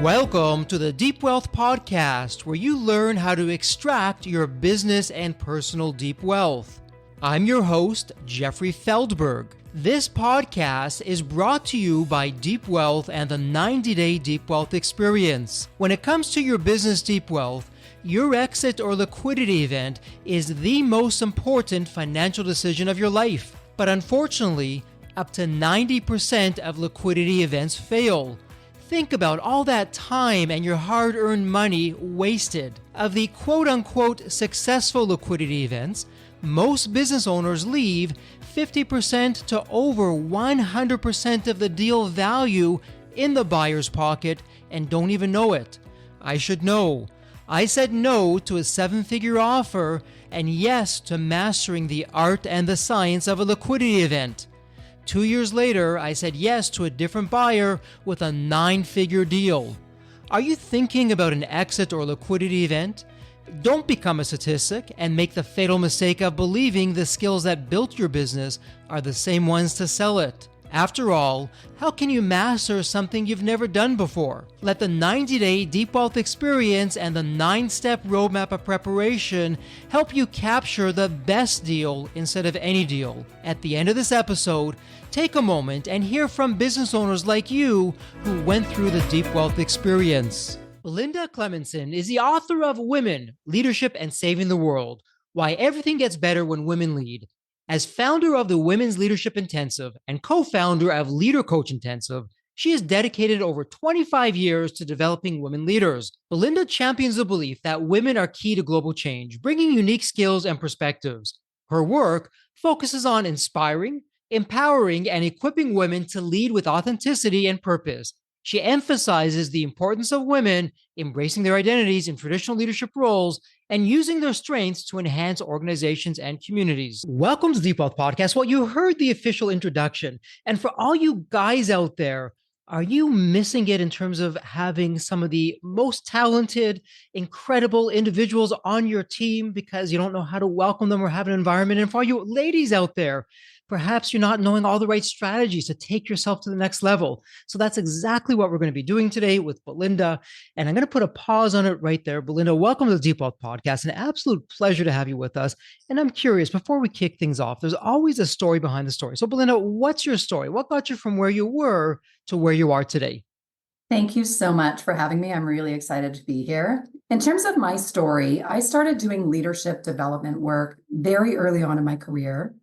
Welcome to the Deep Wealth Podcast, where you learn how to extract your business and personal deep wealth. I'm your host, Jeffrey Feldberg. This podcast is brought to you by Deep Wealth and the 90-Day Deep Wealth Experience. When it comes to your business deep wealth, your exit or liquidity event is the most important financial decision of your life. But unfortunately, up to 90% of liquidity events fail. Think about all that time and your hard-earned money wasted. Of the quote-unquote successful liquidity events, most business owners leave 50% to over 100% of the deal value in the buyer's pocket and don't even know it. I should know. I said no to a seven-figure offer and yes to mastering the art and the science of a liquidity event. 2 years later, I said yes to a different buyer with a 9-figure deal. Are you thinking about an exit or liquidity event? Don't become a statistic and make the fatal mistake of believing the skills that built your business are the same ones to sell it. After all, how can you master something you've never done before? Let the 90-Day Deep Wealth Experience and the 9-step roadmap of preparation help you capture the best deal instead of any deal. At the end of this episode, take a moment and hear from business owners like you who went through the Deep Wealth Experience. Belinda Clemmensen is the author of Women, Leadership, and Saving the World: Why Everything Gets Better When Women Lead. As founder of the Women's Leadership Intensive and co-founder of Leader Coach Intensive, she has dedicated over 25 years to developing women leaders. Belinda champions the belief that women are key to global change, bringing unique skills and perspectives. Her work focuses on inspiring, empowering, and equipping women to lead with authenticity and purpose. She emphasizes the importance of women embracing their identities in traditional leadership roles and using their strengths to enhance organizations and communities. Welcome to Deep Wealth Podcast. Well, you heard the official introduction. And for all you guys out there, are you missing it in terms of having some of the most talented, incredible individuals on your team because you don't know how to welcome them or have an environment? And for all you ladies out there, perhaps you're not knowing all the right strategies to take yourself to the next level. So that's exactly what we're going to be doing today with Belinda. And I'm going to put a pause on it right there. Belinda, welcome to the Deep Wealth Podcast. An absolute pleasure to have you with us. And I'm curious, before we kick things off, there's always a story behind the story. So Belinda, what's your story? What got you from where you were to where you are today? Thank you so much for having me. I'm really excited to be here. In terms of my story, I started doing leadership development work very early on in my career.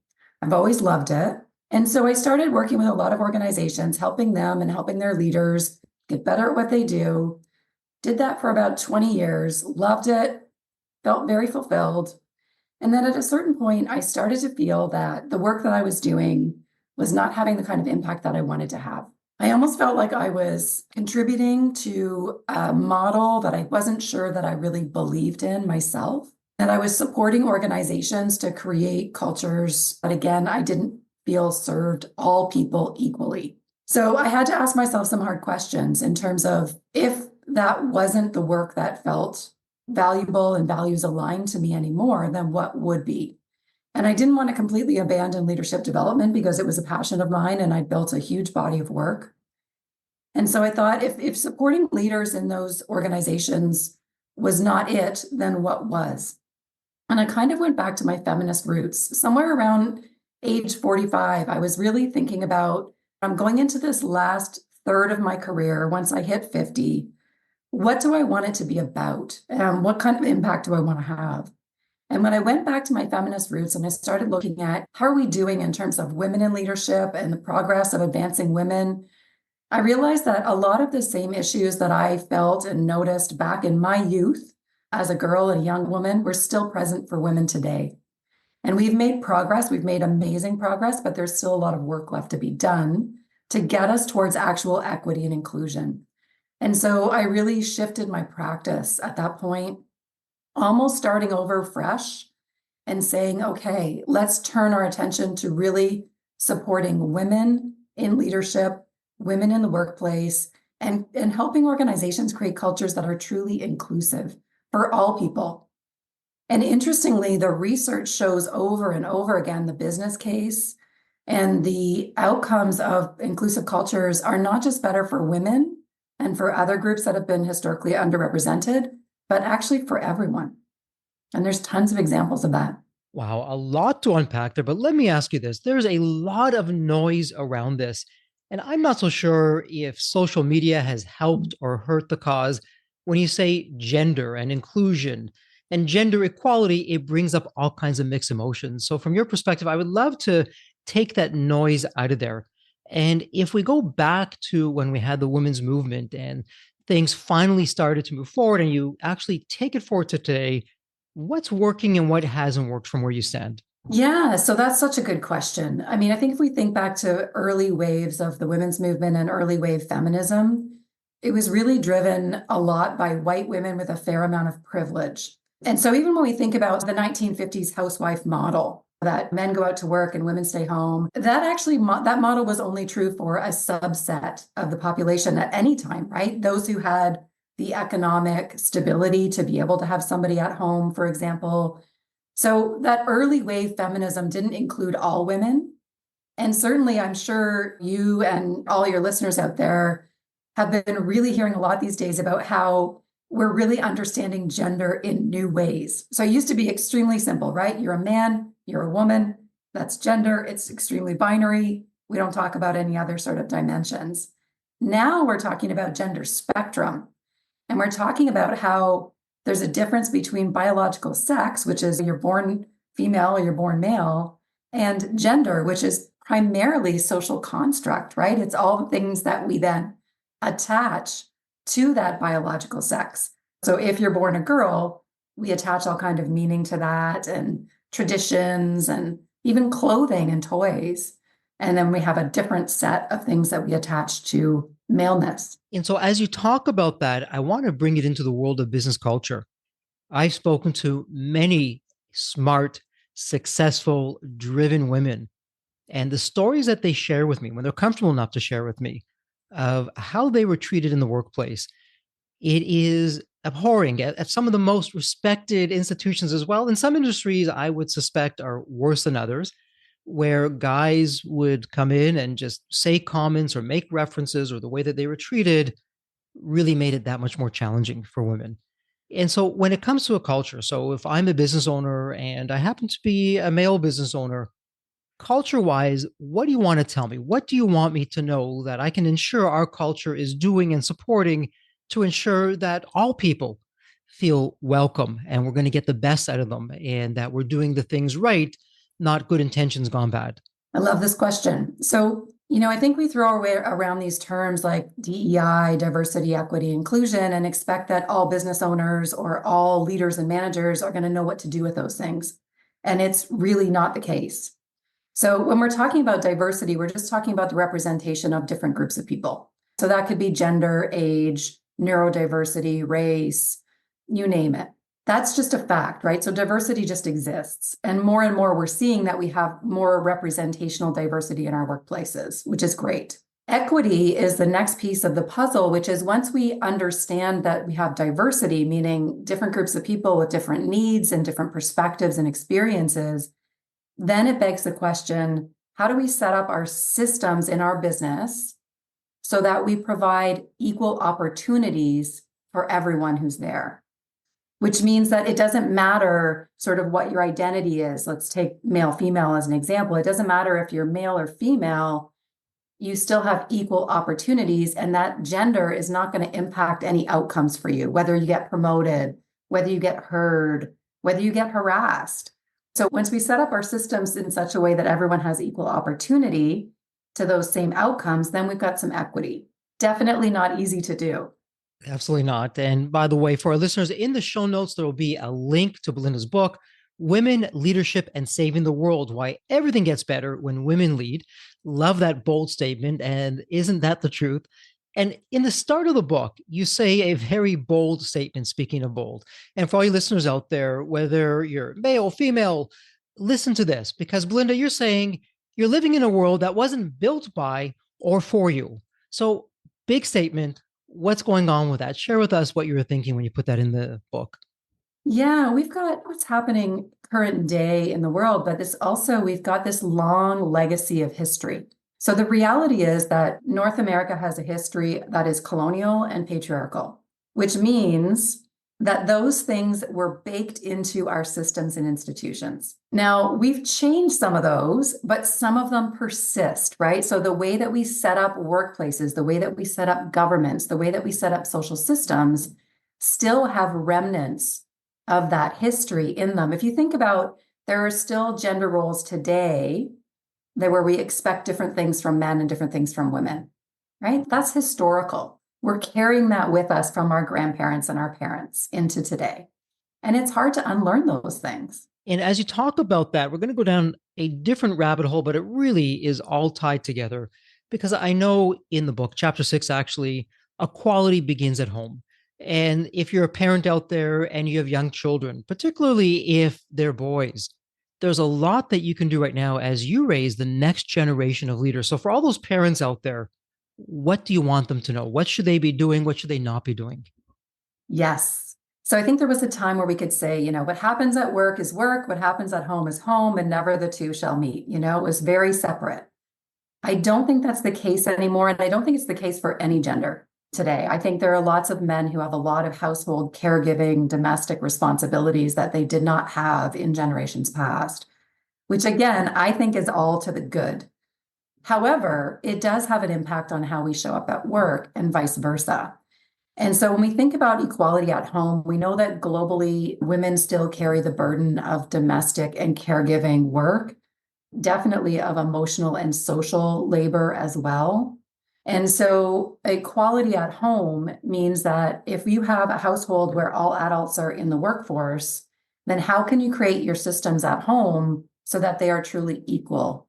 I've always loved it. And so I started working with a lot of organizations, helping them and helping their leaders get better at what they do. Did that for about 20 years, loved it, felt very fulfilled. And then at a certain point, I started to feel that the work that I was doing was not having the kind of impact that I wanted to have. I almost felt like I was contributing to a model that I wasn't sure that I really believed in myself. And I was supporting organizations to create cultures that, again, I didn't feel served all people equally. So I had to ask myself some hard questions in terms of if that wasn't the work that felt valuable and values aligned to me anymore, then what would be? And I didn't want to completely abandon leadership development because it was a passion of mine and I built a huge body of work. And so I thought if supporting leaders in those organizations was not it, then what was? And I kind of went back to my feminist roots. Somewhere around age 45, I was really thinking about, I'm going into this last third of my career. Once I hit 50, what do I want it to be about? What kind of impact do I want to have? And when I went back to my feminist roots and I started looking at how are we doing in terms of women in leadership and the progress of advancing women, I realized that a lot of the same issues that I felt and noticed back in my youth as a girl and a young woman were still present for women today. And we've made progress. We've made amazing progress, but there's still a lot of work left to be done to get us towards actual equity and inclusion. And so I really shifted my practice at that point, almost starting over fresh and saying, okay, let's turn our attention to really supporting women in leadership, women in the workplace, and helping organizations create cultures that are truly inclusive for all people. And interestingly, the research shows over and over again the business case and the outcomes of inclusive cultures are not just better for women, and for other groups that have been historically underrepresented, but actually for everyone. And there's tons of examples of that. Wow, a lot to unpack there, but let me ask you this. There's a lot of noise around this, and I'm not so sure if social media has helped or hurt the cause. When you say gender and inclusion and gender equality, it brings up all kinds of mixed emotions. So, from your perspective, I would love to take that noise out of there. And if we go back to when we had the women's movement and things finally started to move forward, and you actually take it forward to today, what's working and what hasn't worked from where you stand? Yeah, so that's such a good question. I mean, I think if we think back to early waves of the women's movement and early wave feminism, it was really driven a lot by white women with a fair amount of privilege. And so even when we think about the 1950s housewife model, that men go out to work and women stay home, that actually that model was only true for a subset of the population at any time, right? Those who had the economic stability to be able to have somebody at home, for example. So that early wave feminism didn't include all women. And certainly, I'm sure you and all your listeners out there have been really hearing a lot these days about how we're really understanding gender in new ways. So it used to be extremely simple, right? You're a man, you're a woman, that's gender. It's extremely binary. We don't talk about any other sort of dimensions. Now we're talking about gender spectrum. And we're talking about how there's a difference between biological sex, which is you're born female or you're born male, and gender, which is primarily social construct, right? It's all the things that we then attach to that biological sex. So if you're born a girl, we attach all kind of meaning to that and traditions and even clothing and toys. And then we have a different set of things that we attach to maleness. And so, as you talk about that, I want to bring it into the world of business culture. I've spoken to many smart, successful, driven women, and the stories that they share with me when they're comfortable enough to share with me of how they were treated in the workplace, it is abhorring at some of the most respected institutions as well. In some industries, I would suspect are worse than others, where guys would come in and just say comments or make references, or the way that they were treated really made it that much more challenging for women. And so when it comes to a culture, so if I'm a business owner and I happen to be a male business owner, culture wise, what do you want to tell me? What do you want me to know that I can ensure our culture is doing and supporting to ensure that all people feel welcome and we're going to get the best out of them and that we're doing the things right, not good intentions gone bad? I love this question. So, I think we throw our way around these terms like DEI, diversity, equity, inclusion, and expect that all business owners or all leaders and managers are going to know what to do with those things. And it's really not the case. So when we're talking about diversity, we're just talking about the representation of different groups of people. So that could be gender, age, neurodiversity, race, you name it. That's just a fact, right? So diversity just exists. And more we're seeing that we have more representational diversity in our workplaces, which is great. Equity is the next piece of the puzzle, which is once we understand that we have diversity, meaning different groups of people with different needs and different perspectives and experiences, then it begs the question, how do we set up our systems in our business so that we provide equal opportunities for everyone who's there? Which means that it doesn't matter sort of what your identity is. Let's take male, female as an example. It doesn't matter if you're male or female, you still have equal opportunities, and that gender is not going to impact any outcomes for you, whether you get promoted, whether you get heard, whether you get harassed. So once we set up our systems in such a way that everyone has equal opportunity to those same outcomes, then we've got some equity. Definitely not easy to do. Absolutely not. And by the way, for our listeners, in the show notes, there will be a link to Belinda's book, Women, Leadership, and Saving the World: Why Everything Gets Better When Women Lead. Love that bold statement. And isn't that the truth? And in the start of the book, you say a very bold statement, speaking of bold. And for all you listeners out there, whether you're male, female, listen to this, because Belinda, you're saying you're living in a world that wasn't built by or for you. So, big statement. What's going on with that? Share with us what you were thinking when you put that in the book. Yeah, we've got what's happening current day in the world, but we've got this long legacy of history. So the reality is that North America has a history that is colonial and patriarchal, which means that those things were baked into our systems and institutions. Now, we've changed some of those, but some of them persist, right? So the way that we set up workplaces, the way that we set up governments, the way that we set up social systems still have remnants of that history in them. If you think about, there are still gender roles today where we expect different things from men and different things from women, right? That's historical. We're carrying that with us from our grandparents and our parents into today. And it's hard to unlearn those things. And as you talk about that, we're going to go down a different rabbit hole, but it really is all tied together because I know in the book, chapter 6, actually, equality begins at home. And if you're a parent out there and you have young children, particularly if they're boys, there's a lot that you can do right now as you raise the next generation of leaders. So for all those parents out there, what do you want them to know? What should they be doing? What should they not be doing? Yes. So I think there was a time where we could say, what happens at work is work, what happens at home is home, and never the two shall meet. It was very separate. I don't think that's the case anymore. And I don't think it's the case for any gender today. I think there are lots of men who have a lot of household caregiving, domestic responsibilities that they did not have in generations past, which again, I think is all to the good. However, it does have an impact on how we show up at work and vice versa. And so when we think about equality at home, we know that globally, women still carry the burden of domestic and caregiving work, definitely of emotional and social labor as well. And so equality at home means that if you have a household where all adults are in the workforce, then how can you create your systems at home so that they are truly equal?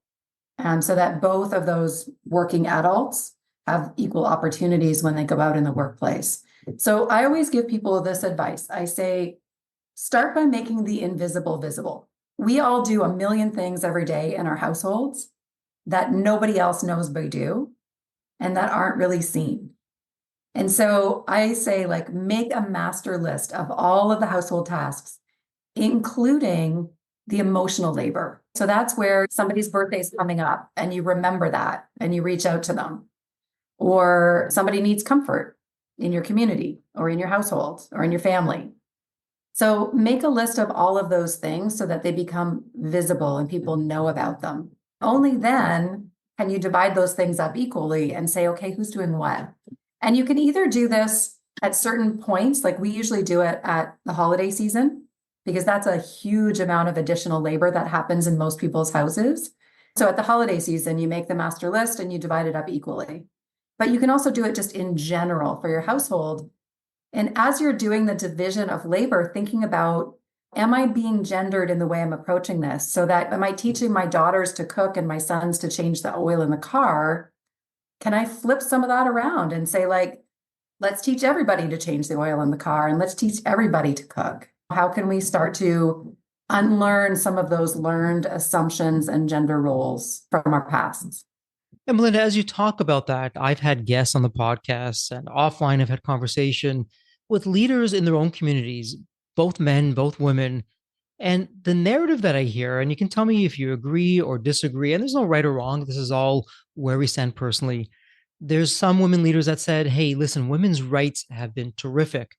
So that both of those working adults have equal opportunities when they go out in the workplace. So I always give people this advice. I say, start by making the invisible visible. We all do a million things every day in our households that nobody else knows we do and that aren't really seen. And so I say, make a master list of all of the household tasks, including the emotional labor. So that's where somebody's birthday is coming up and you remember that and you reach out to them. Or somebody needs comfort in your community or in your household or in your family. So make a list of all of those things so that they become visible and people know about them. Only then can you divide those things up equally and say, okay, who's doing what? And you can either do this at certain points, like we usually do it at the holiday season, because that's a huge amount of additional labor that happens in most people's houses. So at the holiday season, you make the master list and you divide it up equally. But you can also do it just in general for your household. And as you're doing the division of labor, thinking about, am I being gendered in the way I'm approaching this? So that am I teaching my daughters to cook and my sons to change the oil in the car? Can I flip some of that around and say, let's teach everybody to change the oil in the car and let's teach everybody to cook? How can we start to unlearn some of those learned assumptions and gender roles from our pasts? And Melinda, as you talk about that, I've had guests on the podcast and offline I've had conversation with leaders in their own communities, both men, both women. And the narrative that I hear, and you can tell me if you agree or disagree, and there's no right or wrong, this is all where we stand personally. There's some women leaders that said, hey, listen, women's rights have been terrific.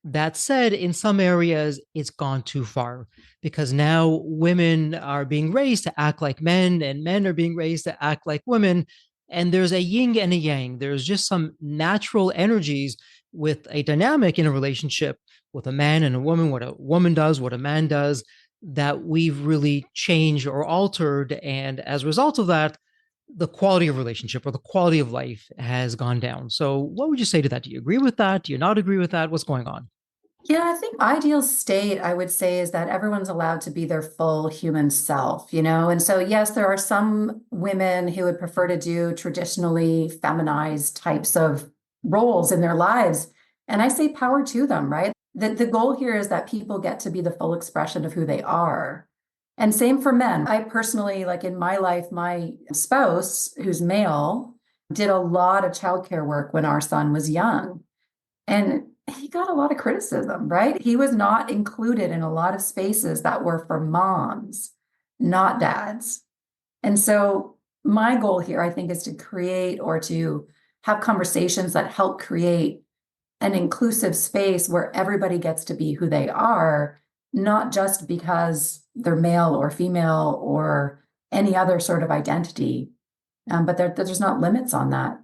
That said, in some areas, it's gone too far because now women are being raised to act like men and men are being raised to act like women. And there's a yin and a yang. There's just some natural energies with a dynamic in a relationship with a man and a woman, what a woman does, what a man does, that we've really changed or altered. And as a result of that, the quality of relationship or the quality of life has gone down. So what would you say to that? Do you agree with that? Do you not agree with that? What's going on? Yeah, I think ideal state, I would say, is that everyone's allowed to be their full human self, And so, yes, there are some women who would prefer to do traditionally feminized types of roles in their lives. And I say power to them, right? The goal here is that people get to be the full expression of who they are. And same for men. I personally, in my life, my spouse, who's male, did a lot of childcare work when our son was young. And he got a lot of criticism, right? He was not included in a lot of spaces that were for moms, not dads. And so my goal here, I think, is to create or to have conversations that help create an inclusive space where everybody gets to be who they are, not just because they're male or female or any other sort of identity, but there's not limits on that.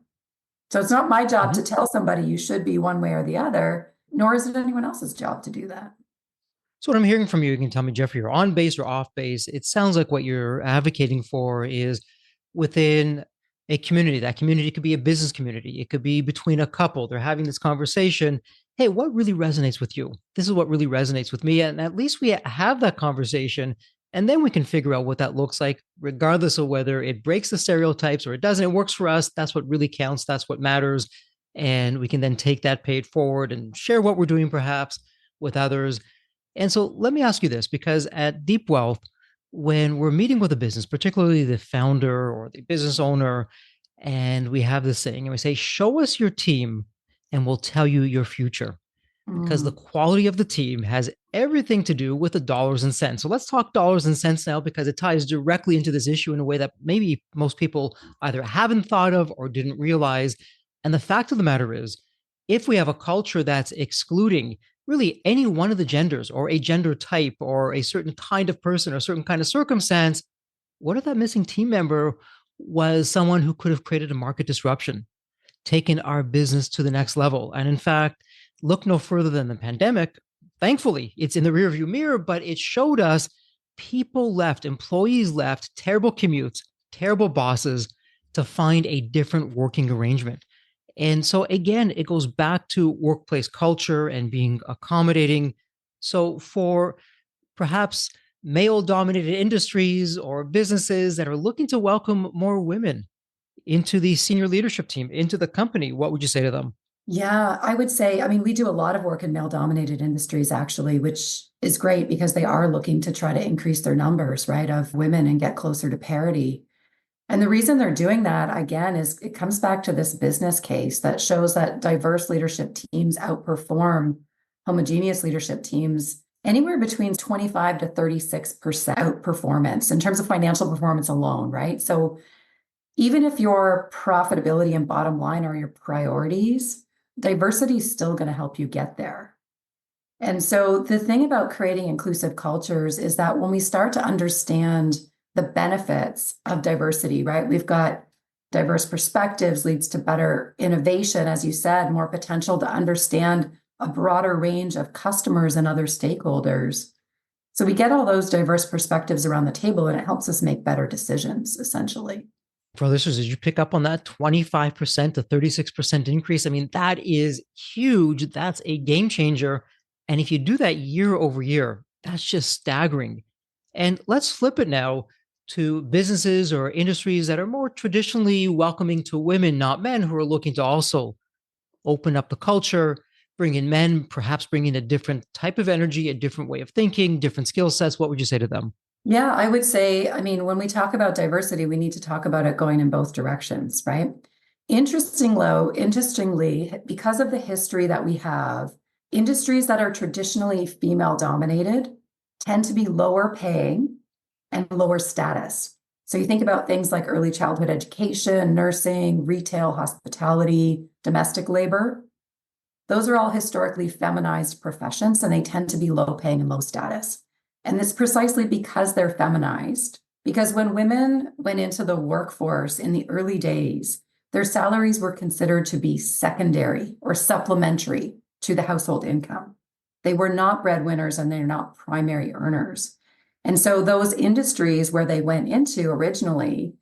So it's not my job to tell somebody you should be one way or the other, nor is it anyone else's job to do that. So what I'm hearing from you can tell me, Jeffrey, you're on base or off base. It sounds like what you're advocating for is within a community. That community could be a business community. It could be between a couple. They're having this conversation. Hey, what really resonates with you? This is what really resonates with me. And at least we have that conversation. And then we can figure out what that looks like, regardless of whether it breaks the stereotypes or it doesn't. It works for us. That's what really counts. That's what matters. And we can then take that, pay it forward, and share what we're doing perhaps with others. And so let me ask you this, because at Deep Wealth, when we're meeting with a business, particularly the founder or the business owner, and we have this thing and we say, show us your team and we'll tell you your future. Because the quality of the team has everything to do with the dollars and cents. So let's talk dollars and cents now, because it ties directly into this issue in a way that maybe most people either haven't thought of or didn't realize. And the fact of the matter is, if we have a culture that's excluding really any one of the genders or a gender type or a certain kind of person or a certain kind of circumstance, what if that missing team member was someone who could have created a market disruption, taken our business to the next level? And in fact, look no further than the pandemic. Thankfully, it's in the rearview mirror, but it showed us people left, employees left, terrible commutes, terrible bosses to find a different working arrangement. And so again, it goes back to workplace culture and being accommodating. So for perhaps male dominated industries or businesses that are looking to welcome more women into the senior leadership team, into the company, what would you say to them? Yeah, I would say, I mean, we do a lot of work in male-dominated industries, actually, which is great because they are looking to try to increase their numbers, right, of women and get closer to parity. And the reason they're doing that, again, is it comes back to this business case that shows that diverse leadership teams outperform homogeneous leadership teams anywhere between 25 to 36% outperformance in terms of financial performance alone, right? So even if your profitability and bottom line are your priorities, diversity is still going to help you get there. And so the thing about creating inclusive cultures is that when we start to understand the benefits of diversity, right? We've got diverse perspectives leads to better innovation, as you said, more potential to understand a broader range of customers and other stakeholders. So we get all those diverse perspectives around the table and it helps us make better decisions, essentially. For listeners, did you pick up on that 25% to 36% increase? I mean, that is huge. That's a game changer. And if you do that year over year, that's just staggering. And let's flip it now to businesses or industries that are more traditionally welcoming to women, not men, who are looking to also open up the culture, bring in men, perhaps bring in a different type of energy, a different way of thinking, different skill sets. What would you say to them? Yeah, I would say, I mean, when we talk about diversity, we need to talk about it going in both directions, right? Interestingly, because of the history that we have, industries that are traditionally female dominated tend to be lower paying and lower status. So you think about things like early childhood education, nursing, retail, hospitality, domestic labor. Those are all historically feminized professions, and they tend to be low paying and low status. And it's precisely because they're feminized. Because when women went into the workforce in the early days, their salaries were considered to be secondary or supplementary to the household income. They were not breadwinners and they're not primary earners. And so those industries where they went into originally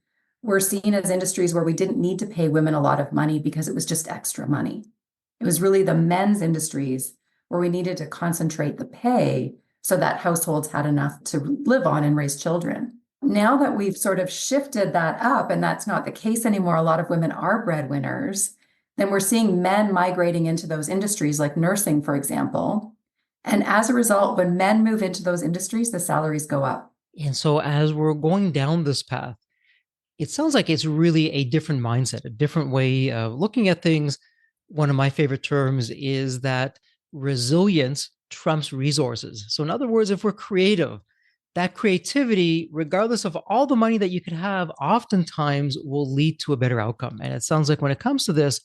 were seen as industries where we didn't need to pay women a lot of money because it was just extra money. It was really the men's industries where we needed to concentrate the pay so that households had enough to live on and raise children. Now that we've sort of shifted that up, and that's not the case anymore, a lot of women are breadwinners, then we're seeing men migrating into those industries like nursing, for example. And as a result, when men move into those industries, the salaries go up. And so as we're going down this path, it sounds like it's really a different mindset, a different way of looking at things. One of my favorite terms is that resilience trumps resources. So in other words, if we're creative, that creativity, regardless of all the money that you could have, oftentimes will lead to a better outcome. And it sounds like when it comes to this,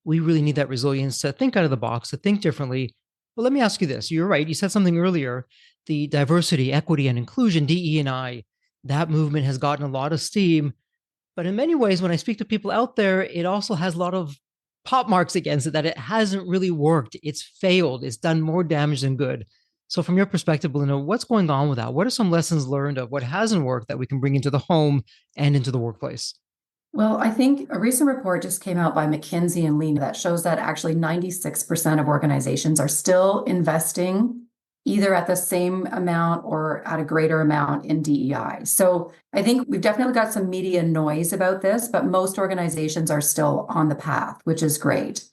we really need that resilience to think out of the box, to think differently. But let me ask you this. You're right. You said something earlier, the diversity, equity, and inclusion, DE&I, that movement has gotten a lot of steam. But in many ways, when I speak to people out there, it also has a lot of pop marks against it that it hasn't really worked. It's failed. It's done more damage than good. So, from your perspective, Belinda, what's going on with that? What are some lessons learned of what hasn't worked that we can bring into the home and into the workplace? Well, I think a recent report just came out by McKinsey and Lee that shows that actually 96% of organizations are still investing either at the same amount or at a greater amount in DEI. So I think we've definitely got some media noise about this, but most organizations are still on the path, which is great.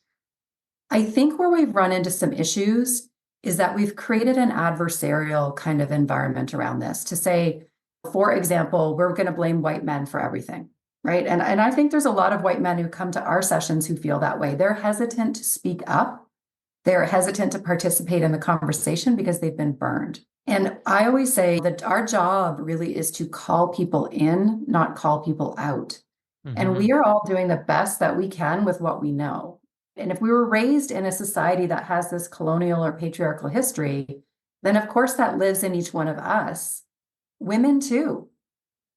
I think where we've run into some issues is that we've created an adversarial kind of environment around this to say, for example, we're going to blame white men for everything. Right. And I think there's a lot of white men who come to our sessions who feel that way. They're hesitant to speak up. They're hesitant to participate in the conversation because they've been burned. And I always say that our job really is to call people in, not call people out. And we are all doing the best that we can with what we know. And if we were raised in a society that has this colonial or patriarchal history, then of course that lives in each one of us. Women too.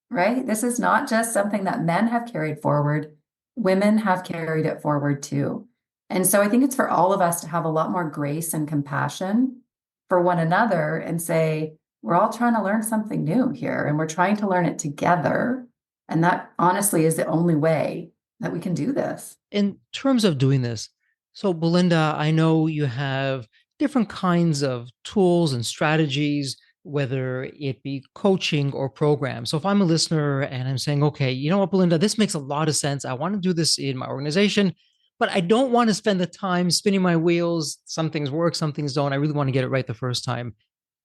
Right? This is not just something that men have carried forward. Women have carried it forward too. And so I think it's for all of us to have a lot more grace and compassion for one another and say, we're all trying to learn something new here and we're trying to learn it together. And that honestly is the only way that we can do this. In terms of doing this, so Belinda, I know you have different kinds of tools and strategies, whether it be coaching or programs. So if I'm a listener and I'm saying, okay, you know what, Belinda, this makes a lot of sense. I want to do this in my organization, but I don't want to spend the time spinning my wheels. Some things work, some things don't. I really want to get it right the first time.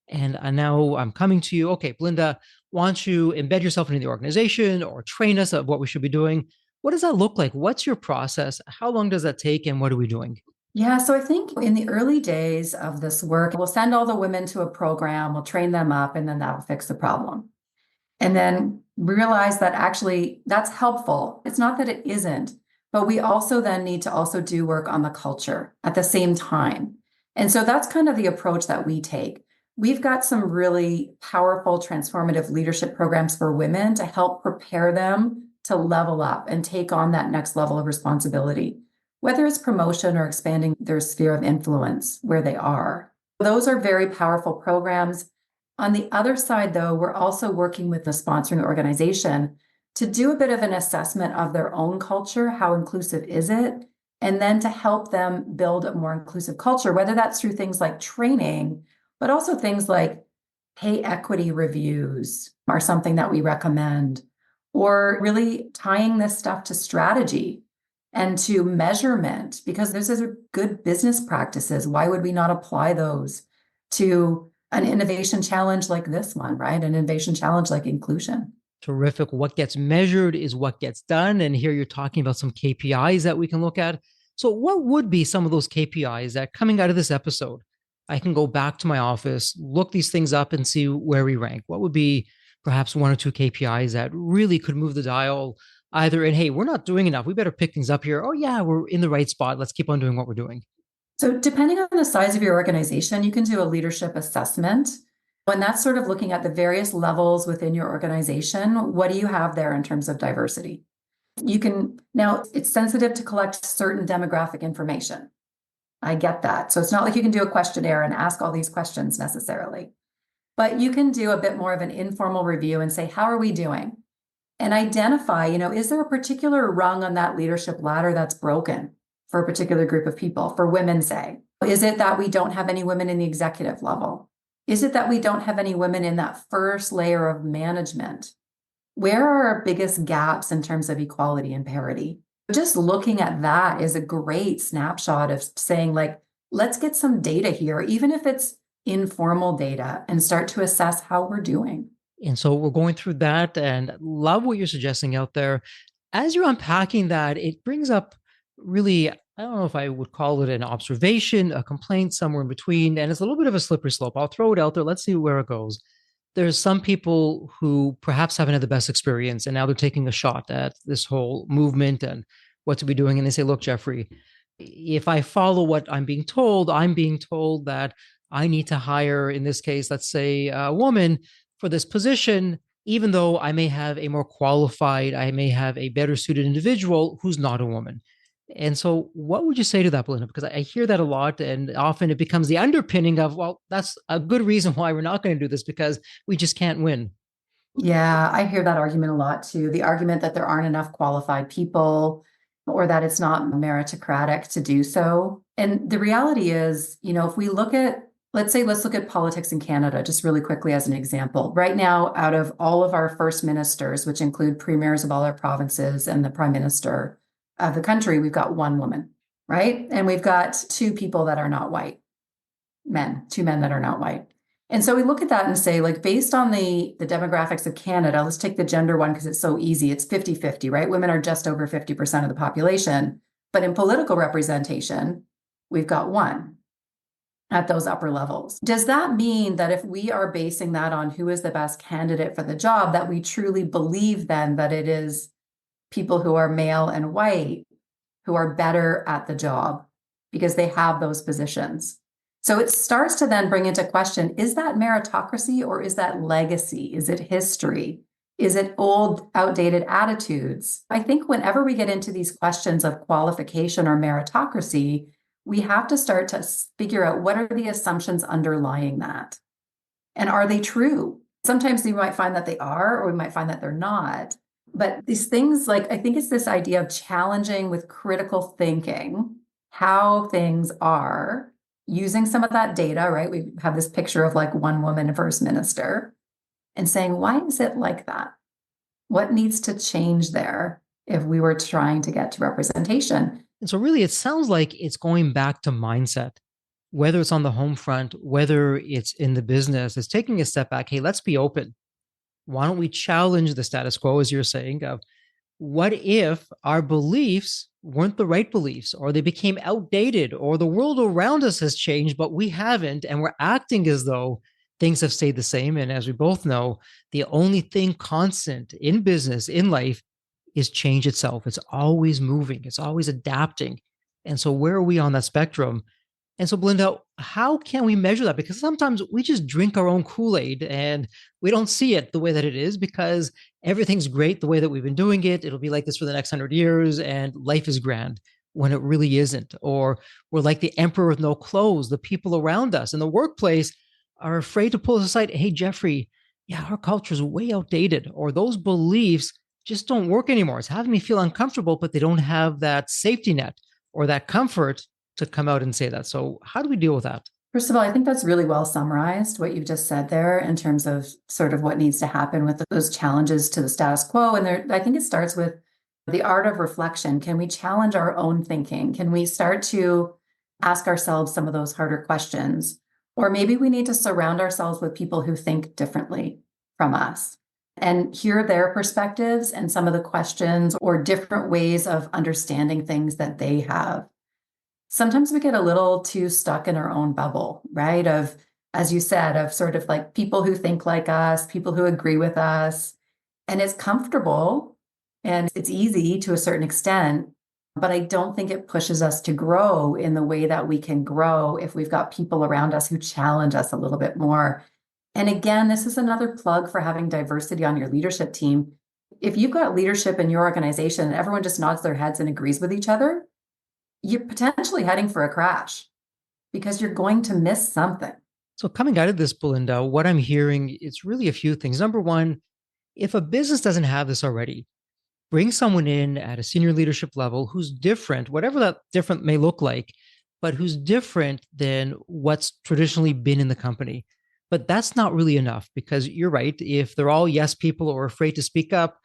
And now I'm coming to you. Okay, Belinda, why don't you embed yourself into the organization or train us of what we should be doing? What does that look like? What's your process? How long does that take? And what are we doing? Yeah, so I think in the early days of this work, we'll send all the women to a program, we'll train them up, and then that'll fix the problem. And then realize that actually that's helpful. It's not that it isn't, but we also then need to also do work on the culture at the same time. And so that's kind of the approach that we take. We've got some really powerful transformative leadership programs for women to help prepare them to level up and take on that next level of responsibility, whether it's promotion or expanding their sphere of influence where they are. Those are very powerful programs. On the other side, though, we're also working with the sponsoring organization to do a bit of an assessment of their own culture. How inclusive is it? And then to help them build a more inclusive culture, whether that's through things like training, but also things like pay equity reviews are something that we recommend, or really tying this stuff to strategy and to measurement, because those are good business practices. Why would we not apply those to an innovation challenge like this one, right? An innovation challenge like inclusion. Terrific. What gets measured is what gets done. And here you're talking about some KPIs that we can look at. So, what would be some of those KPIs that coming out of this episode, I can go back to my office, look these things up and see where we rank? What would be perhaps one or two KPIs that really could move the dial either in, hey, we're not doing enough. We better pick things up here. Oh, yeah, we're in the right spot. Let's keep on doing what we're doing. So depending on the size of your organization, you can do a leadership assessment. And that's sort of looking at the various levels within your organization. What do you have there in terms of diversity? You can, now it's sensitive to collect certain demographic information. I get that. So it's not like you can do a questionnaire and ask all these questions necessarily, but you can do a bit more of an informal review and say, how are we doing? And identify, is there a particular rung on that leadership ladder that's broken for a particular group of people? For women, say, is it that we don't have any women in the executive level? Is it that we don't have any women in that first layer of management? Where are our biggest gaps in terms of equality and parity? Just looking at that is a great snapshot of saying, like, let's get some data here, even if it's informal data, and start to assess how we're doing. And so we're going through that and love what you're suggesting out there. As you're unpacking that, it brings up really, I don't know if I would call it an observation, a complaint, somewhere in between. And it's a little bit of a slippery slope. I'll throw it out there. Let's see where it goes. There's some people who perhaps haven't had the best experience and now they're taking a shot at this whole movement and what to be doing. And they say, look, Jeffrey, if I follow what I'm being told that I need to hire, in this case, let's say a woman for this position, even though I may have a more qualified, I may have a better suited individual who's not a woman. And so, what would you say to that, Belinda? Because I hear that a lot, and often it becomes the underpinning of, well, that's a good reason why we're not going to do this because we just can't win. Yeah, I hear that argument a lot too. The argument that there aren't enough qualified people or that it's not meritocratic to do so. And the reality is, if we look at, let's look at politics in Canada, just really quickly as an example. Right now, out of all of our first ministers, which include premiers of all our provinces and the prime minister of the country, we've got one woman, right? And we've got two people that are not white, two men that are not white. And so we look at that and say, like, based on the demographics of Canada, let's take the gender one because it's so easy. It's 50-50, right? Women are just over 50% of the population. But in political representation, we've got one at those upper levels. Does that mean that if we are basing that on who is the best candidate for the job, that we truly believe then that it is people who are male and white who are better at the job because they have those positions? So it starts to then bring into question, is that meritocracy or is that legacy? Is it history? Is it old, outdated attitudes? I think whenever we get into these questions of qualification or meritocracy, we have to start to figure out what are the assumptions underlying that? And are they true? Sometimes we might find that they are, or we might find that they're not. But these things, like, I think it's this idea of challenging with critical thinking how things are, using some of that data, right? We have this picture of like one woman first minister and saying, why is it like that? What needs to change there if we were trying to get to representation? And so, really, it sounds like it's going back to mindset, whether it's on the home front, whether it's in the business, it's taking a step back. Hey, let's be open. Why don't we challenge the status quo, as you're saying, of what if our beliefs weren't the right beliefs, or they became outdated, or the world around us has changed, but we haven't, and we're acting as though things have stayed the same. And as we both know, the only thing constant in business, in life, is change itself. It's always moving, it's always adapting. And so, where are we on that spectrum? And so, Belinda, how can we measure that? Because sometimes we just drink our own Kool-Aid and we don't see it the way that it is because everything's great the way that we've been doing it. It'll be like this for the next 100 years and life is grand when it really isn't. Or we're like the emperor with no clothes. The people around us in the workplace are afraid to pull us aside. Hey, Jeffrey, yeah, our culture is way outdated, or those beliefs just don't work anymore. It's having me feel uncomfortable, but they don't have that safety net or that comfort to come out and say that. So how do we deal with that? First of all, I think that's really well summarized, what you've just said there in terms of sort of what needs to happen with those challenges to the status quo. And I think it starts with the art of reflection. Can we challenge our own thinking? Can we start to ask ourselves some of those harder questions? Or maybe we need to surround ourselves with people who think differently from us and hear their perspectives and some of the questions or different ways of understanding things that they have. Sometimes we get a little too stuck in our own bubble, right? Of, as you said, of sort of like people who think like us, people who agree with us. And it's comfortable and it's easy to a certain extent, but I don't think it pushes us to grow in the way that we can grow if we've got people around us who challenge us a little bit more. And again, this is another plug for having diversity on your leadership team. If you've got leadership in your organization and everyone just nods their heads and agrees with each other, you're potentially heading for a crash because you're going to miss something. So coming out of this, Belinda, what I'm hearing, it's really a few things. Number one, if a business doesn't have this already, bring someone in at a senior leadership level who's different, whatever that different may look like, but who's different than what's traditionally been in the company. But that's not really enough because you're right. If they're all yes people or afraid to speak up,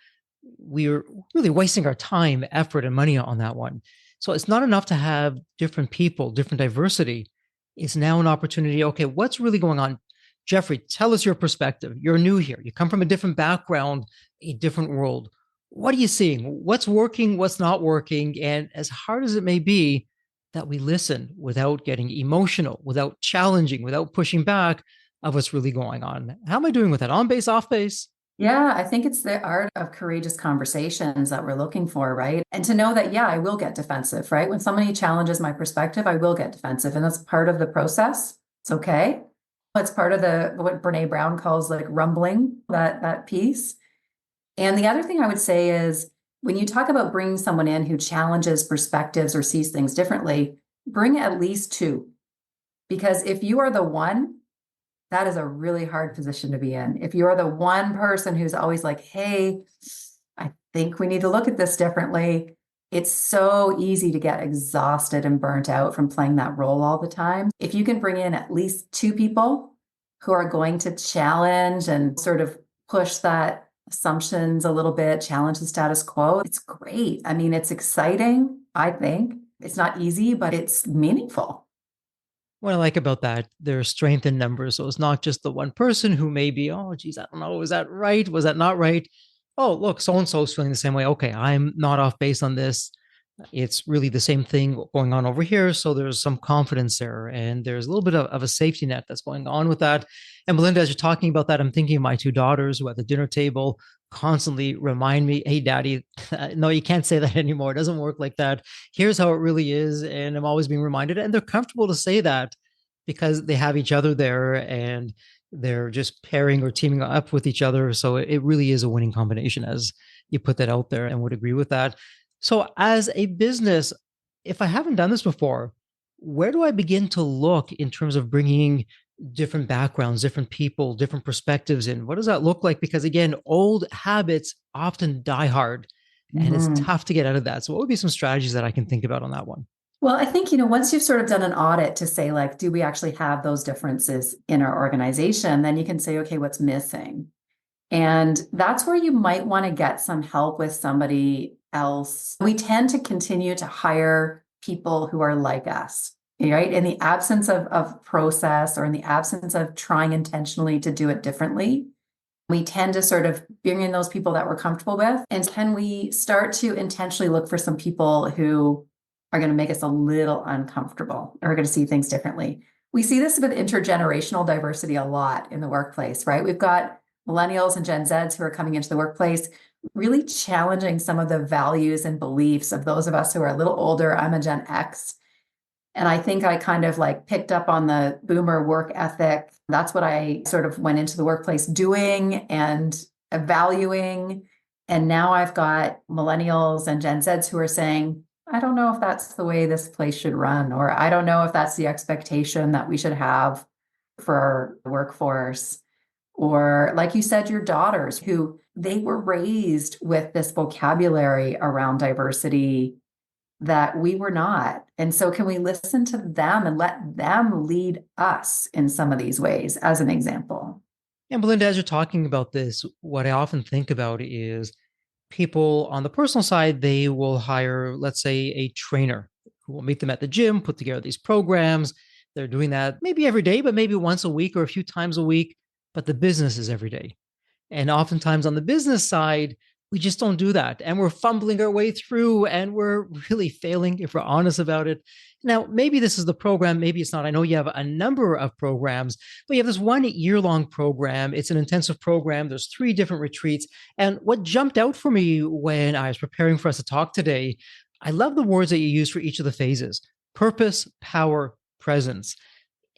we're really wasting our time, effort, and money on that one. So it's not enough to have different people, different diversity. It's now an opportunity. Okay, what's really going on? Jeffrey, tell us your perspective. You're new here. You come from a different background, a different world. What are you seeing? What's working? What's not working? And as hard as it may be, that we listen without getting emotional, without challenging, without pushing back, of what's really going on. How am I doing with that? On base, off base? Yeah, I think it's the art of courageous conversations that we're looking for, right? And to know that, yeah, I will get defensive, right? When somebody challenges my perspective, I will get defensive, and that's part of the process. It's okay. It's part of the what Brene Brown calls like rumbling, that piece. And the other thing I would say is when you talk about bringing someone in who challenges perspectives or sees things differently, bring at least two. Because if you are the one, that is a really hard position to be in. If you're the one person who's always like, hey, I think we need to look at this differently, it's so easy to get exhausted and burnt out from playing that role all the time. If you can bring in at least two people who are going to challenge and sort of push that assumptions a little bit, challenge the status quo, it's great. I mean, it's exciting, I think. It's not easy, but it's meaningful. What I like about that, there's strength in numbers. So it's not just the one person who may be, oh, geez, I don't know, was that right? Was that not right? Oh, look, so and so is feeling the same way. Okay, I'm not off base on this. It's really the same thing going on over here. So there's some confidence there. And there's a little bit of a safety net that's going on with that. And Belinda, as you're talking about that, I'm thinking of my two daughters who at the dinner table constantly remind me, hey, daddy, no, you can't say that anymore. It doesn't work like that. Here's how it really is. And I'm always being reminded. And they're comfortable to say that because they have each other there and they're just pairing or teaming up with each other. So it really is a winning combination as you put that out there, and would agree with that. So, as a business, if I haven't done this before, where do I begin to look in terms of bringing different backgrounds, different people, different perspectives in? What does that look like? Because again, old habits often die hard and it's Mhm. tough to get out of that. So, what would be some strategies that I can think about on that one? Well, I think, once you've sort of done an audit to say, like, do we actually have those differences in our organization? Then you can say, okay, what's missing? And that's where you might want to get some help with somebody else. We tend to continue to hire people who are like us, right? In the absence of process or in the absence of trying intentionally to do it differently, we tend to sort of bring in those people that we're comfortable with. And can we start to intentionally look for some people who are going to make us a little uncomfortable or are going to see things differently? We see this with intergenerational diversity a lot in the workplace, right? We've got millennials and Gen Zs who are coming into the workplace, really challenging some of the values and beliefs of those of us who are a little older. I'm a Gen X. And I think I kind of like picked up on the boomer work ethic. That's what I sort of went into the workplace doing and valuing. And now I've got millennials and Gen Zs who are saying, I don't know if that's the way this place should run, or I don't know if that's the expectation that we should have for our workforce. Or like you said, your daughters who they were raised with this vocabulary around diversity that we were not. And so can we listen to them and let them lead us in some of these ways as an example? And Belinda, as you're talking about this, what I often think about is people on the personal side, they will hire, let's say, a trainer who will meet them at the gym, put together these programs. They're doing that maybe every day, but maybe once a week or a few times a week. But the business is every day. And oftentimes on the business side, we just don't do that. And we're fumbling our way through and we're really failing if we're honest about it. Now, maybe this is the program, maybe it's not. I know you have a number of programs, but you have this 1 year long program. It's an intensive program. There's 3 different retreats. And what jumped out for me when I was preparing for us to talk today, I love the words that you use for each of the phases: purpose, power, presence.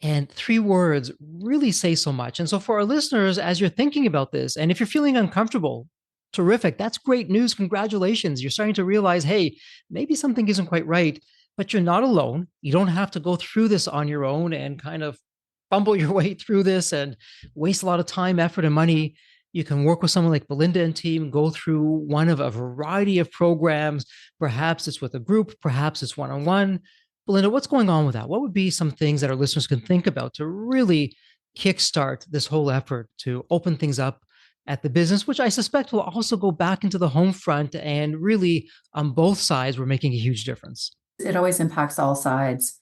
And 3 words really say so much. And so, for our listeners, as you're thinking about this, and if you're feeling uncomfortable, terrific. That's great news. Congratulations. You're starting to realize, hey, maybe something isn't quite right, but you're not alone. You don't have to go through this on your own and kind of fumble your way through this and waste a lot of time, effort, and money. You can work with someone like Belinda and team, go through one of a variety of programs. Perhaps it's with a group, perhaps it's one on one. Belinda, what's going on with that? What would be some things that our listeners can think about to really kickstart this whole effort to open things up at the business, which I suspect will also go back into the home front and really on both sides, we're making a huge difference. It always impacts all sides.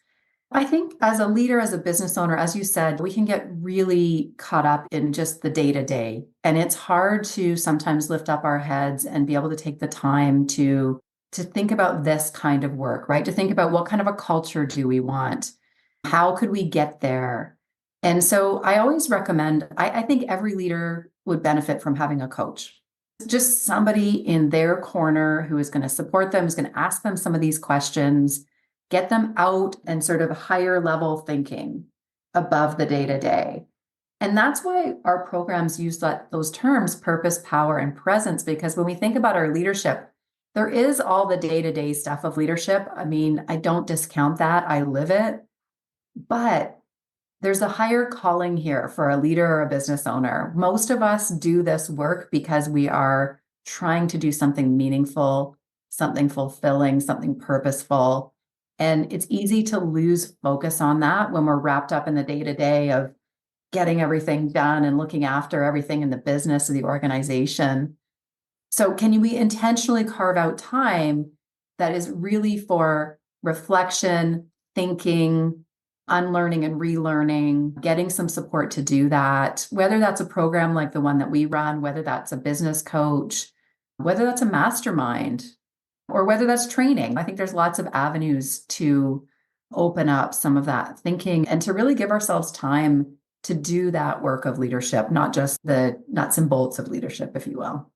I think as a leader, as a business owner, as you said, we can get really caught up in just the day to day. And it's hard to sometimes lift up our heads and be able to take the time to think about this kind of work, right? To think about what kind of a culture do we want? How could we get there? And so I always recommend, I think every leader would benefit from having a coach. Just somebody in their corner who is going to support them, is going to ask them some of these questions, get them out and sort of higher level thinking above the day to day. And that's why our programs use those terms, purpose, power, and presence, because when we think about our leadership, there is all the day-to-day stuff of leadership. I mean, I don't discount that. I live it. But there's a higher calling here for a leader or a business owner. Most of us do this work because we are trying to do something meaningful, something fulfilling, something purposeful. And it's easy to lose focus on that when we're wrapped up in the day-to-day of getting everything done and looking after everything in the business of the organization. So can we intentionally carve out time that is really for reflection, thinking, unlearning and relearning, getting some support to do that, whether that's a program like the one that we run, whether that's a business coach, whether that's a mastermind, or whether that's training. I think there's lots of avenues to open up some of that thinking and to really give ourselves time to do that work of leadership, not just the nuts and bolts of leadership, if you will.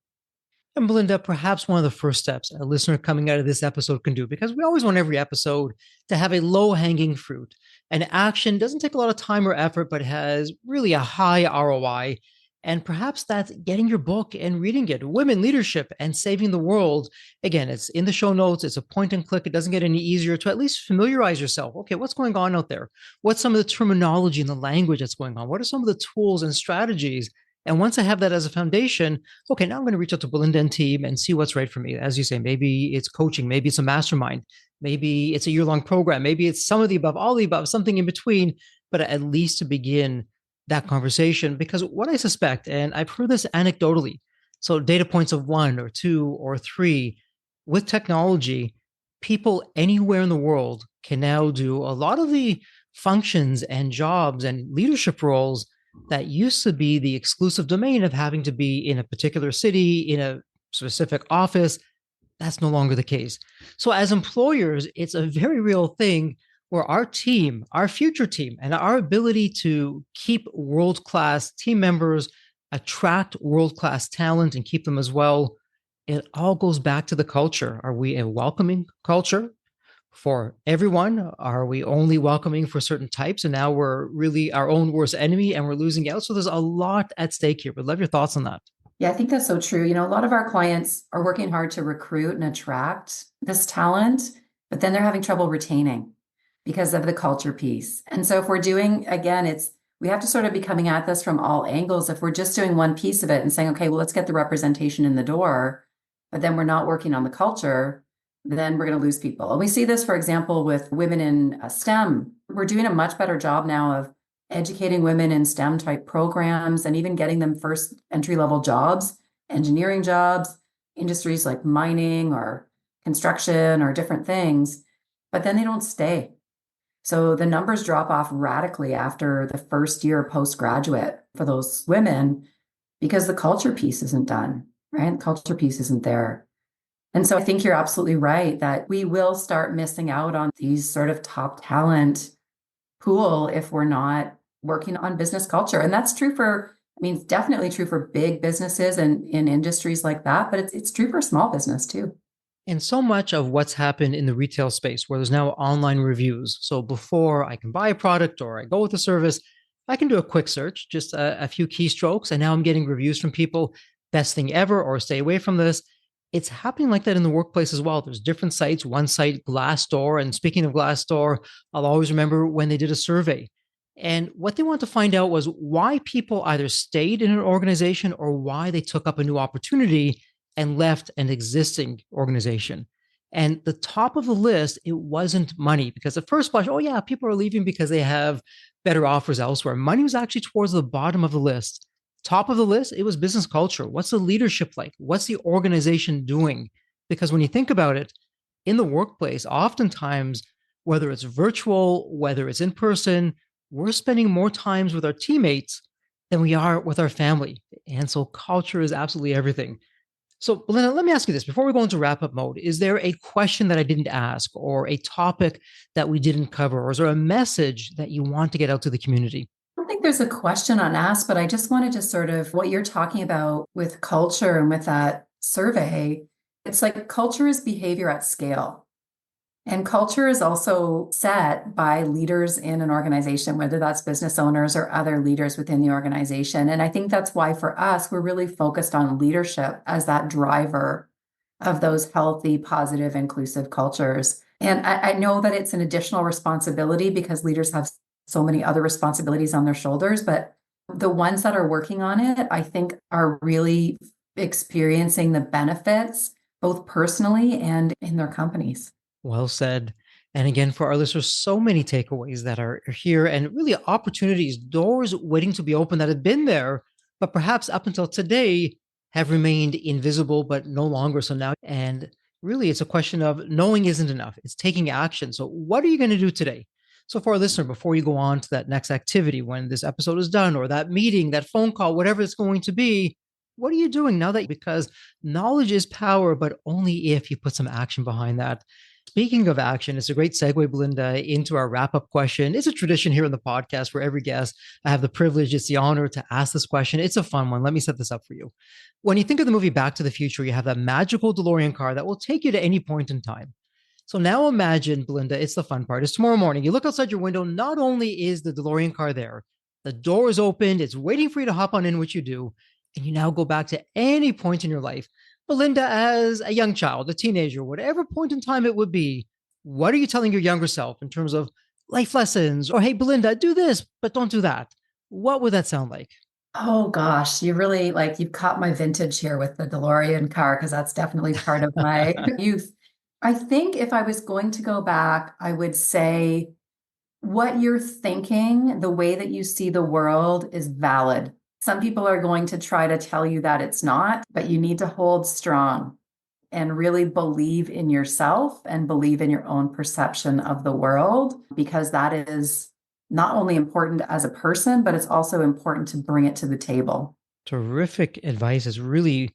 And Belinda, perhaps one of the first steps a listener coming out of this episode can do, because we always want every episode to have a low-hanging fruit. An action doesn't take a lot of time or effort, but has really a high ROI. And perhaps that's getting your book and reading it, Women, Leadership, and Saving the World. Again, it's in the show notes. It's a point and click. It doesn't get any easier to at least familiarize yourself. Okay, what's going on out there? What's some of the terminology and the language that's going on? What are some of the tools and strategies? And once I have that as a foundation, okay, now I'm going to reach out to Belinda and team and see what's right for me. As you say, maybe it's coaching, maybe it's a mastermind, maybe it's a year-long program, maybe it's some of the above, all the above, something in between, but at least to begin that conversation. Because what I suspect, and I've heard this anecdotally, so data points of 1 or 2 or 3, with technology, people anywhere in the world can now do a lot of the functions and jobs and leadership roles that used to be the exclusive domain of having to be in a particular city, in a specific office. That's no longer the case. So as employers, it's a very real thing where our team, our future team, and our ability to keep world-class team members, attract world-class talent and keep them as well, it all goes back to the culture. Are we a welcoming culture for everyone? Are we only welcoming for certain types? And now we're really our own worst enemy and we're losing out. So there's a lot at stake here. We'd love your thoughts on that. Yeah, I think that's so true. A lot of our clients are working hard to recruit and attract this talent, but then they're having trouble retaining because of the culture piece. And so if we're doing, again, we have to sort of be coming at this from all angles. If we're just doing one piece of it and saying, okay, well, let's get the representation in the door, but then we're not working on the culture, then we're going to lose people. And we see this, for example, with women in STEM. We're doing a much better job now of educating women in STEM type programs and even getting them first entry-level jobs, engineering jobs, industries like mining or construction or different things, but then they don't stay. So the numbers drop off radically after the first year postgraduate for those women because the culture piece isn't done, right? The culture piece isn't there. And so I think you're absolutely right that we will start missing out on these sort of top talent pool if we're not working on business culture. And that's true it's definitely true for big businesses and in industries like that, but it's true for small business too. And so much of what's happened in the retail space where there's now online reviews. So before I can buy a product or I go with a service, I can do a quick search, just a few keystrokes. And now I'm getting reviews from people, best thing ever, or stay away from this. It's happening like that in the workplace as well. There's different sites, one site, Glassdoor. And speaking of Glassdoor, I'll always remember when they did a survey. And what they wanted to find out was why people either stayed in an organization or why they took up a new opportunity and left an existing organization. And the top of the list, it wasn't money, because at first blush, oh yeah, people are leaving because they have better offers elsewhere. Money was actually towards the bottom of the list. Top of the list, it was business culture. What's the leadership like? What's the organization doing? Because when you think about it, in the workplace, oftentimes, whether it's virtual, whether it's in person, we're spending more times with our teammates than we are with our family. And so culture is absolutely everything. So, Belinda, let me ask you this before we go into wrap up mode. Is there a question that I didn't ask or a topic that we didn't cover? Or is there a message that you want to get out to the community? think there's a question unasked, but I just wanted to sort of what you're talking about with culture and with that survey. It's like culture is behavior at scale. And culture is also set by leaders in an organization, whether that's business owners or other leaders within the organization. And I think that's why for us, we're really focused on leadership as that driver of those healthy, positive, inclusive cultures. And I know that it's an additional responsibility because leaders have so many other responsibilities on their shoulders, but the ones that are working on it, I think are really experiencing the benefits, both personally and in their companies. Well said. And again, for our listeners, so many takeaways that are here and really opportunities, doors waiting to be open that have been there, but perhaps up until today have remained invisible, but no longer so now. And really, it's a question of knowing isn't enough. It's taking action. So, what are you going to do today? So, for our listener, before you go on to that next activity, when this episode is done, or that meeting, that phone call, whatever it's going to be, what are you doing now that, because knowledge is power, but only if you put some action behind that. Speaking of action, it's a great segue, Belinda, into our wrap-up question. It's a tradition here in the podcast for every guest. I have the privilege, it's the honor to ask this question. It's a fun one. Let me set this up for you. When you think of the movie Back to the Future, you have that magical DeLorean car that will take you to any point in time. So now imagine, Belinda, it's the fun part. It's tomorrow morning. You look outside your window. Not only is the DeLorean car there, the door is opened. It's waiting for you to hop on in, which you do. And you now go back to any point in your life. Belinda, as a young child, a teenager, whatever point in time it would be, what are you telling your younger self in terms of life lessons? Or, hey, Belinda, do this, but don't do that. What would that sound like? Oh gosh, you really you've caught my vintage here with the DeLorean car, because that's definitely part of my youth. I think if I was going to go back, I would say what you're thinking, the way that you see the world is valid. Some people are going to try to tell you that it's not, but you need to hold strong and really believe in yourself and believe in your own perception of the world, because that is not only important as a person, but it's also important to bring it to the table. Terrific advice is really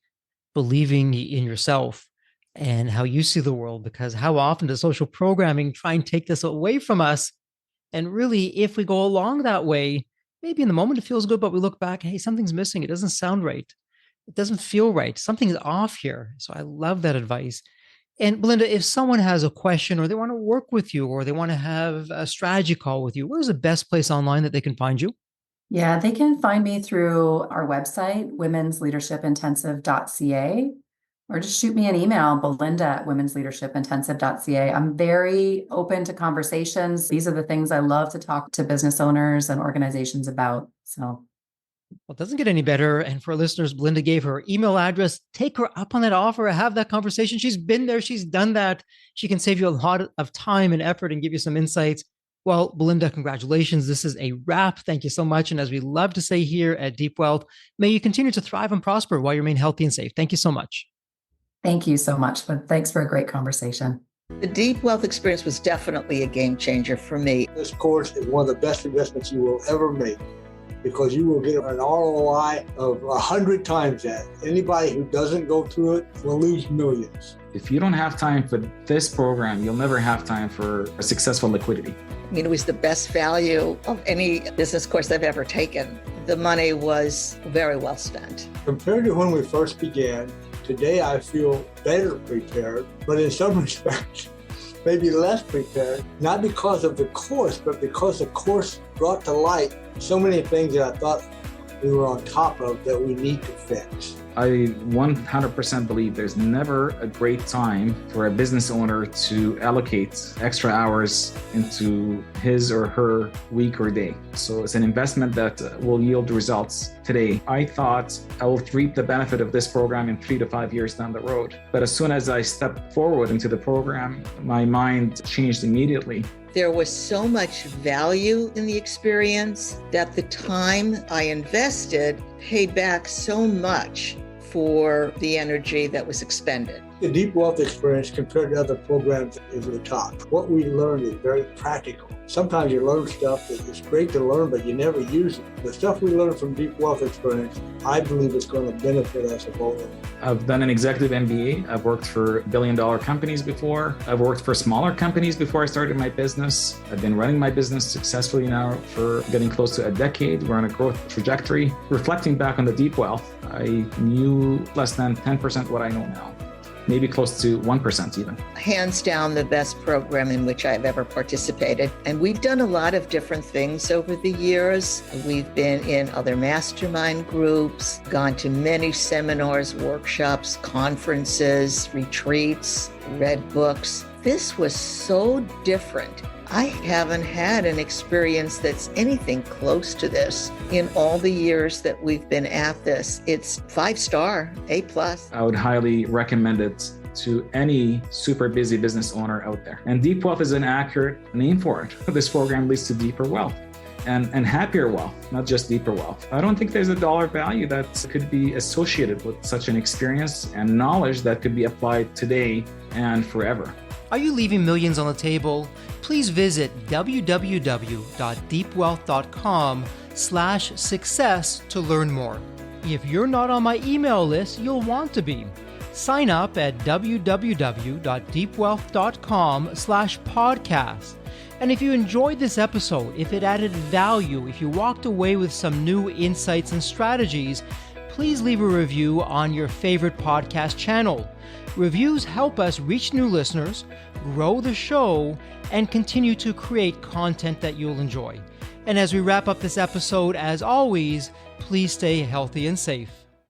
believing in yourself and how you see the world, because how often does social programming try and take this away from us? And really, if we go along that way, maybe in the moment it feels good, but we look back, hey, something's missing. It doesn't sound right. It doesn't feel right. Something's off here. So I love that advice. And Belinda, if someone has a question or they want to work with you or they want to have a strategy call with you, where's the best place online that they can find you? Yeah, they can find me through our website, womensleadershipintensive.ca, or just shoot me an email, belinda@womensleadershipintensive.ca. I'm very open to conversations. These are the things I love to talk to business owners and organizations about. So, well, it doesn't get any better. And for our listeners, Belinda gave her email address. Take her up on that offer, have that conversation. She's been there. She's done that. She can save you a lot of time and effort and give you some insights. Well, Belinda, congratulations. This is a wrap. Thank you so much. And as we love to say here at Deep Wealth, may you continue to thrive and prosper while you remain healthy and safe. Thank you so much. thank you so much. But thanks for a great conversation. The Deep Wealth experience was definitely a game changer for me. This course is one of the best investments you will ever make, because you will get an ROI of 100 times that. Anybody who doesn't go through it will lose millions. If you don't have time for this program, you'll never have time for a successful liquidity. I mean, it was the best value of any business course I've ever taken. The money was very well spent. Compared to when we first began, today I feel better prepared, but in some respects, maybe less prepared, not because of the course, but because the course brought to light so many things that I thought we were on top of that we need to fix. I 100% believe there's never a great time for a business owner to allocate extra hours into his or her week or day. So it's an investment that will yield results today. I thought I will reap the benefit of this program in 3 to 5 years down the road. But as soon as I stepped forward into the program, my mind changed immediately. There was so much value in the experience that the time I invested paid back so much for the energy that was expended. The Deep Wealth experience compared to other programs is the top. What we learned is very practical. Sometimes you learn stuff that is great to learn, but you never use it. The stuff we learned from Deep Wealth experience, I believe it's going to benefit us both. I've done an executive MBA. I've worked for billion-dollar companies before. I've worked for smaller companies before I started my business. I've been running my business successfully now for getting close to a decade. We're on a growth trajectory. Reflecting back on the Deep Wealth, I knew less than 10% what I know now. Maybe close to 1% even. Hands down, the best program in which I've ever participated. And we've done a lot of different things over the years. We've been in other mastermind groups, gone to many seminars, workshops, conferences, retreats, read books. This was so different. I haven't had an experience that's anything close to this in all the years that we've been at this. It's 5-star, A+. I would highly recommend it to any super busy business owner out there. And Deep Wealth is an accurate name for it. This program leads to deeper wealth and happier wealth, not just deeper wealth. I don't think there's a dollar value that could be associated with such an experience and knowledge that could be applied today and forever. Are you leaving millions on the table? Please visit www.deepwealth.com/success to learn more. If you're not on my email list, you'll want to be. Sign up at www.deepwealth.com/podcast. And if you enjoyed this episode, if it added value, if you walked away with some new insights and strategies, please leave a review on your favorite podcast channel. Reviews help us reach new listeners, grow the show, and continue to create content that you'll enjoy. And as we wrap up this episode, as always, please stay healthy and safe.